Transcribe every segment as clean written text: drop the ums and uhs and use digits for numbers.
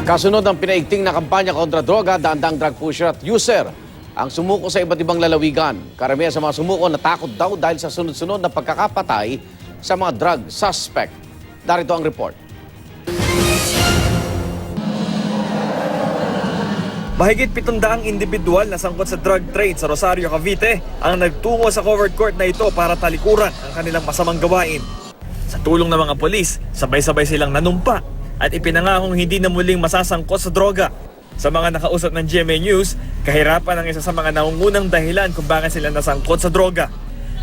Kasunod ng pinaigting na kampanya kontra droga, daandang drug pusher at user ang sumuko sa iba't ibang lalawigan. Karamihan sa mga sumuko natakot daw dahil sa sunod-sunod na pagkakapatay sa mga drug suspect. Darito ang report. Mahigit 700 individual na sangkot sa drug trade sa Rosario, Cavite ang nagtungo sa covered court na ito para talikuran ang kanilang masamang gawain. Sa tulong ng mga polis, sabay-sabay silang nanumpa at ipinangakong hindi na muling masasangkot sa droga. Sa mga nakausap ng GMA News, kahirapan ang isa sa mga nangungunang dahilan kung bakit sila nasangkot sa droga.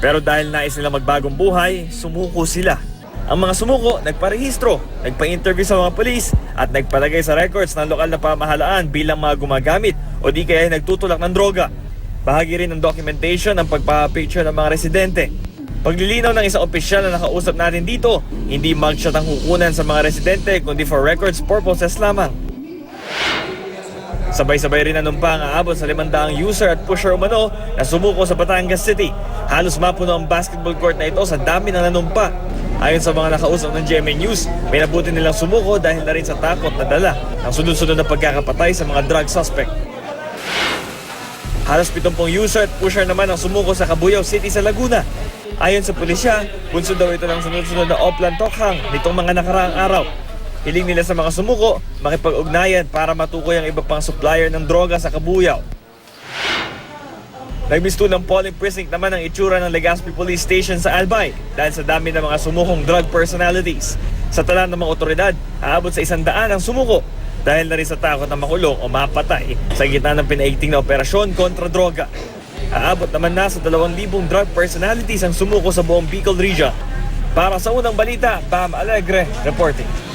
Pero dahil nais nila magbagong buhay, sumuko sila. Ang mga sumuko, nagparehistro, nagpa-interview sa mga polis at nagpalagay sa records ng lokal na pamahalaan bilang mga gumagamit o di kaya nagtutulak ng droga. Bahagi rin ng documentation ang pagpapicture ng mga residente. Paglilinaw ng isang opisyal na nakausap natin dito, hindi mugshot ang hukunan sa mga residente kundi for records purposes lamang. Sabay-sabay rin nanumpa ang aabot sa 500 user at pusher umano na sumuko sa Batangas City. Halos mapuno ang basketball court na ito sa dami ng nanumpa. Ayon sa mga nakausap ng GMA News, may nabuti nilang sumuko dahil na rin sa takot na dala ng sunod-sunod na pagkakapatay sa mga drug suspect. Halos 70 user at pusher naman ang sumuko sa Cabuyao City sa Laguna. Ayon sa pulisya, bunso daw ito ng sunod-sunod na Oplan Tokhang nitong mga nakaraang araw. Hiling nila sa mga sumuko makipag-ugnayan para matukoy ang iba pang supplier ng droga sa Cabuyao. Nagbisto ng polling precinct naman ang itsura ng Legazpi Police Station sa Albay dahil sa dami ng mga sumukong drug personalities. Sa tala ng mga otoridad, aabot sa 100 ang sumuko dahil na rin sa takot na makulong o mapatay sa gitna ng pinaigting na operasyon kontra droga. Aabot naman na sa 2,000 drug personalities ang sumuko sa buong Bicol region. Para sa unang balita, Bam Alegre reporting.